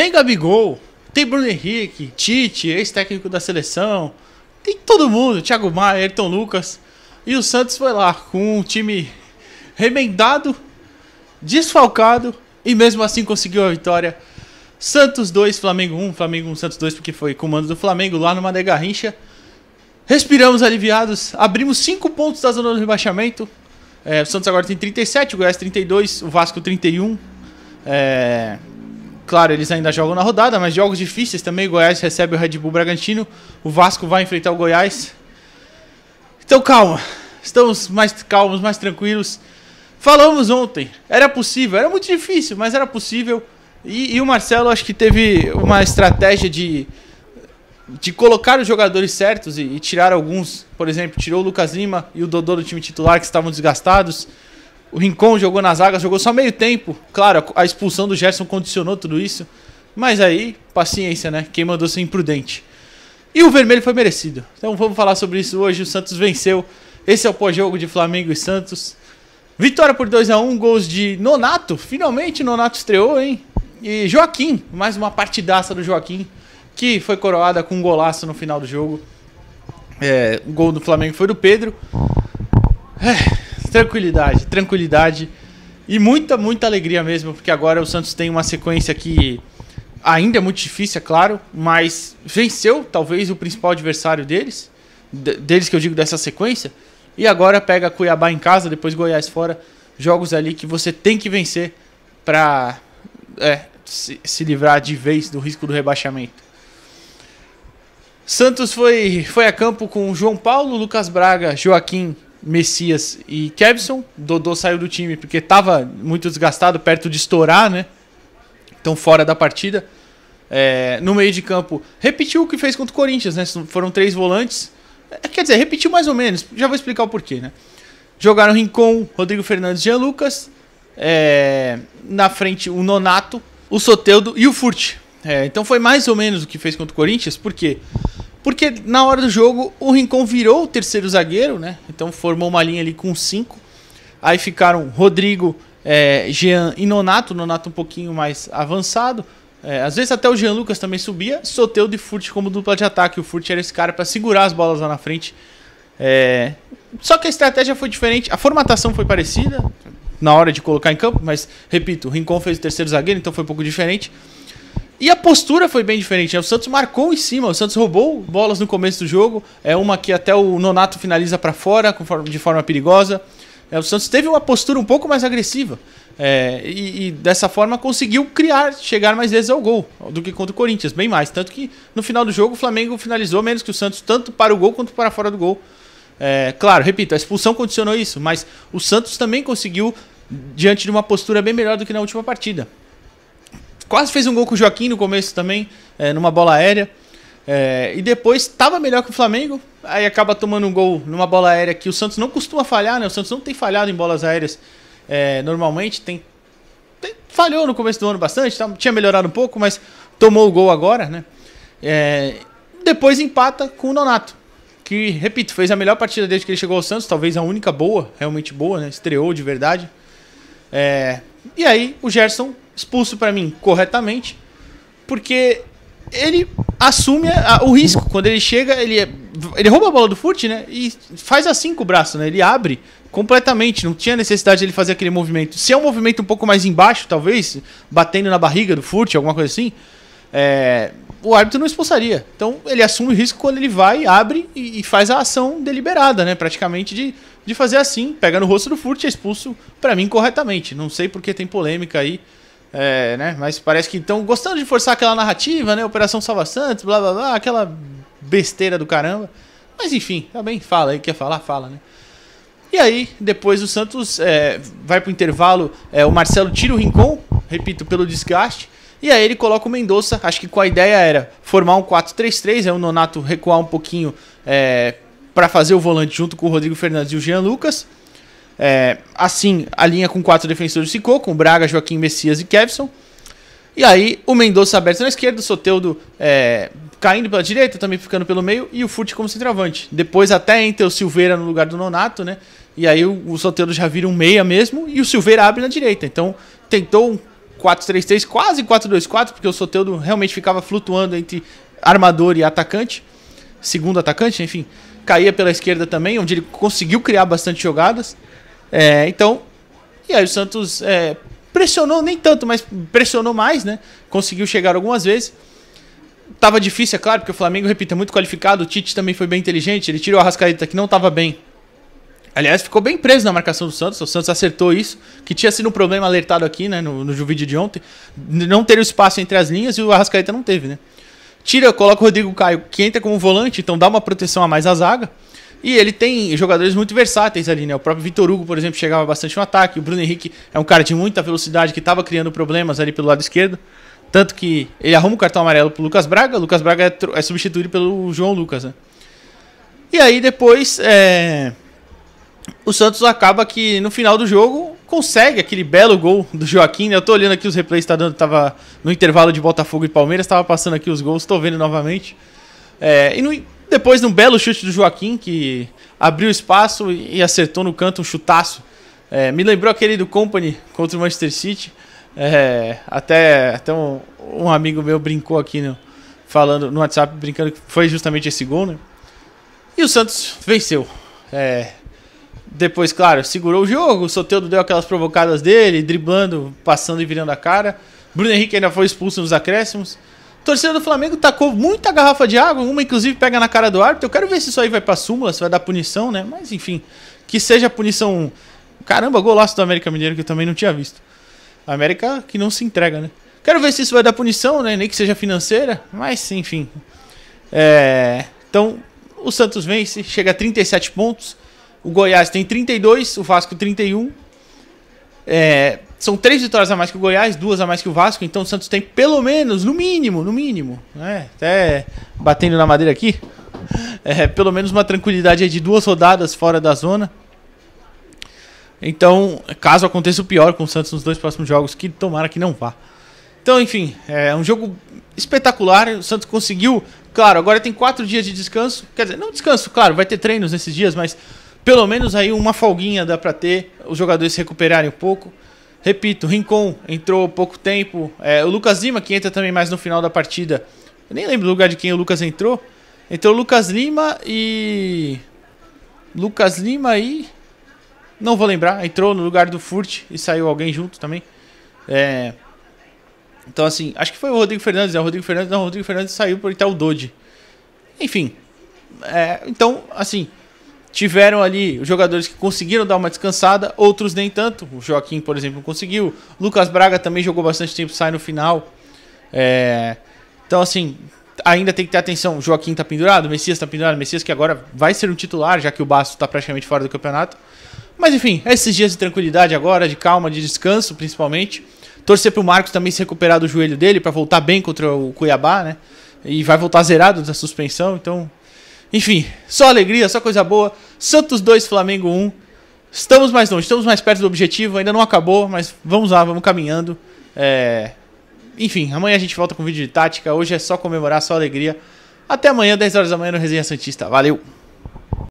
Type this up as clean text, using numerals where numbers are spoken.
Tem Gabigol, tem Bruno Henrique, Tite, ex-técnico da seleção, tem todo mundo, Thiago Maia, Ayrton Lucas. E o Santos foi lá com um time remendado, desfalcado e mesmo assim conseguiu a vitória. Santos 2, Flamengo 1, Flamengo 1, Santos 2, porque foi comando do Flamengo lá no Mané Garrincha. Respiramos aliviados, abrimos 5 pontos da zona do rebaixamento. O Santos agora tem 37, o Goiás 32, o Vasco 31. Claro, eles ainda jogam na rodada, mas jogos difíceis também. O Goiás recebe o Red Bull Bragantino, o Vasco vai enfrentar o Goiás. Então calma, estamos mais calmos, mais tranquilos. Falamos ontem, era possível, era muito difícil, mas era possível. E o Marcelo acho que teve uma estratégia de colocar os jogadores certos e tirar alguns. Por exemplo, tirou o Lucas Lima e o Dodô do time titular que estavam desgastados. O Rincon jogou nas zagas, jogou só meio tempo. Claro, a expulsão do Gerson condicionou tudo isso. Mas aí, paciência, né? Quem mandou ser imprudente. E o vermelho foi merecido. Então vamos falar sobre isso hoje. O Santos venceu. Esse é o pós-jogo de Flamengo e Santos. Vitória por 2-1, gols de Nonato. Finalmente Nonato estreou, hein? E Joaquim, mais uma partidaça do Joaquim, que foi coroada com um golaço no final do jogo. O gol do Flamengo foi do Pedro. Tranquilidade, tranquilidade. E muita, muita alegria mesmo, porque agora o Santos tem uma sequência que ainda é muito difícil, é claro, mas venceu talvez o principal adversário deles que eu digo dessa sequência, e agora pega Cuiabá em casa, depois Goiás fora, jogos ali que você tem que vencer para se livrar de vez do risco do rebaixamento. Santos foi a campo com João Paulo, Lucas Braga, Joaquim, Messias e Kevson. Dodô saiu do time porque estava muito desgastado, perto de estourar, né? Então fora da partida. No meio de campo, repetiu o que fez contra o Corinthians, né? Foram 3 volantes. Quer dizer, repetiu mais ou menos. Já vou explicar o porquê, né? Jogaram Rincon, Rodrigo Fernandes e Jean Lucas. Na frente, o Nonato, o Soteldo e o Furt. Então foi mais ou menos o que fez contra o Corinthians. Por quê? Porque na hora do jogo o Rincon virou o terceiro zagueiro, né? Então formou uma linha ali com 5. Aí ficaram Rodrigo, Jean e Nonato. Nonato um pouquinho mais avançado. Às vezes até o Jean Lucas também subia. Soteldo e Furt como dupla de ataque. O Furt era esse cara para segurar as bolas lá na frente. Só que a estratégia foi diferente. A formatação foi parecida na hora de colocar em campo. Mas, repito, o Rincon fez o terceiro zagueiro, então foi um pouco diferente. E a postura foi bem diferente, né? O Santos marcou em cima, o Santos roubou bolas no começo do jogo. Uma que até o Nonato finaliza para fora de forma perigosa. O Santos teve uma postura um pouco mais agressiva. E dessa forma conseguiu chegar mais vezes ao gol do que contra o Corinthians, bem mais. Tanto que no final do jogo o Flamengo finalizou menos que o Santos, tanto para o gol quanto para fora do gol. Claro, repito, a expulsão condicionou isso, mas o Santos também conseguiu diante de uma postura bem melhor do que na última partida. Quase fez um gol com o Joaquim no começo também, numa bola aérea. E depois estava melhor que o Flamengo. Aí acaba tomando um gol numa bola aérea que o Santos não costuma falhar, né? O Santos não tem falhado em bolas aéreas normalmente. Falhou no começo do ano bastante, tinha melhorado um pouco, mas tomou o gol agora, né? Depois empata com o Nonato, que, repito, fez a melhor partida desde que ele chegou ao Santos. Talvez a única boa, realmente boa, né? Estreou de verdade. E aí o Gerson expulso para mim corretamente, porque ele assume o risco. Quando ele chega, ele rouba a bola do Furt, né? E faz assim com o braço, né? Ele abre completamente, não tinha necessidade de ele fazer aquele movimento. Se é um movimento um pouco mais embaixo, talvez, batendo na barriga do Furt, alguma coisa assim, o árbitro não expulsaria. Então ele assume o risco quando ele vai, abre e faz a ação deliberada, né? Praticamente de fazer assim, pega no rosto do Furt e é expulso, para mim, corretamente. Não sei porque tem polêmica aí, né? Mas parece que estão gostando de forçar aquela narrativa, né? Operação Salva Santos, blá blá blá, aquela besteira do caramba. Mas enfim, tá bem, fala aí, quer falar, fala, né? E aí, depois o Santos vai pro intervalo, o Marcelo tira o Rincon, repito, pelo desgaste, e aí ele coloca o Mendonça. Acho que com a ideia era formar um 4-3-3, o Nonato recuar um pouquinho para fazer o volante junto com o Rodrigo Fernandes e o Jean Lucas. Assim, a linha com 4 defensores ficou, com Braga, Joaquim, Messias e Kevson. E aí o Mendonça aberto na esquerda, o Soteldo caindo pela direita, também ficando pelo meio, e o Furt como centroavante. Depois até entra o Silveira no lugar do Nonato, né? E aí o Soteldo já vira um meia mesmo, e o Silveira abre na direita. Então tentou um 4-3-3, quase 4-2-4, porque o Soteldo realmente ficava flutuando entre armador e atacante, segundo atacante, enfim, caía pela esquerda também, onde ele conseguiu criar bastante jogadas. Então, e aí o Santos pressionou, nem tanto, mas pressionou mais, né? Conseguiu chegar algumas vezes. Tava difícil, é claro, porque o Flamengo, repito, é muito qualificado. O Tite também foi bem inteligente, ele tirou o Arrascaeta, que não estava bem. Aliás, ficou bem preso na marcação do Santos. O Santos acertou isso, que tinha sido um problema alertado aqui, né, no vídeo de ontem. Não ter o espaço entre as linhas, e o Arrascaeta não teve, né? Coloca o Rodrigo Caio, que entra como volante, então dá uma proteção a mais à zaga. E ele tem jogadores muito versáteis ali, né? O próprio Vitor Hugo, por exemplo, chegava bastante no ataque. O Bruno Henrique é um cara de muita velocidade, que estava criando problemas ali pelo lado esquerdo. Tanto que ele arruma o cartão amarelo pro Lucas Braga. O Lucas Braga é substituído pelo João Lucas, né? E aí depois o Santos acaba que no final do jogo consegue aquele belo gol do Joaquim, né? Eu tô olhando aqui os replays, tava no intervalo de Botafogo e Palmeiras, tava passando aqui os gols, tô vendo novamente. Depois de um belo chute do Joaquim, que abriu espaço e acertou no canto um chutaço. Me lembrou aquele do Company contra o Manchester City. Até um amigo meu brincou aqui falando no WhatsApp, brincando que foi justamente esse gol, né? E o Santos venceu. Depois, claro, segurou o jogo. O Soteldo deu aquelas provocadas dele, driblando, passando e virando a cara. Bruno Henrique ainda foi expulso nos acréscimos. A torcida do Flamengo tacou muita garrafa de água, uma inclusive pega na cara do árbitro. Eu quero ver se isso aí vai pra súmula, se vai dar punição, né? Mas enfim, que seja punição. Caramba, golaço do América Mineiro que eu também não tinha visto. A América que não se entrega, né? Quero ver se isso vai dar punição, né? Nem que seja financeira, mas enfim. Então, o Santos vence, chega a 37 pontos. O Goiás tem 32, o Vasco 31. São 3 vitórias a mais que o Goiás, 2 a mais que o Vasco. Então o Santos tem pelo menos, no mínimo, né? Até batendo na madeira aqui, pelo menos uma tranquilidade aí de 2 rodadas fora da zona. Então, caso aconteça o pior com o Santos nos 2 próximos jogos, que tomara que não vá. Então, enfim, é um jogo espetacular. O Santos conseguiu, claro, agora tem 4 dias de descanso. Quer dizer, não descanso, claro, vai ter treinos nesses dias, mas pelo menos aí uma folguinha dá pra ter, os jogadores se recuperarem um pouco. Repito, o Rincon entrou há pouco tempo. O Lucas Lima, que entra também mais no final da partida. Eu nem lembro do lugar de quem o Lucas entrou. Entrou o Lucas Lima e... Não vou lembrar. Entrou no lugar do Furt e saiu alguém junto também. Então, assim, acho que foi o Rodrigo Fernandes. O Rodrigo Fernandes saiu por entrar o Dodge. Enfim. Então, assim... Tiveram ali os jogadores que conseguiram dar uma descansada, outros nem tanto. O Joaquim, por exemplo, conseguiu. Lucas Braga também jogou bastante tempo, sai no final. Então, assim, ainda tem que ter atenção. O Joaquim tá pendurado, o Messias tá pendurado. O Messias que agora vai ser um titular, já que o Basto tá praticamente fora do campeonato. Mas, enfim, esses dias de tranquilidade agora, de calma, de descanso, principalmente. Torcer pro Marcos também se recuperar do joelho dele para voltar bem contra o Cuiabá, né? E vai voltar zerado da suspensão, então... Enfim, só alegria, só coisa boa. Santos 2, Flamengo 1. Estamos mais longe, estamos mais perto do objetivo. Ainda não acabou, mas vamos lá, vamos caminhando. Enfim, amanhã a gente volta com vídeo de tática. Hoje é só comemorar, só alegria. Até amanhã, 10 horas da manhã no Resenha Santista. Valeu!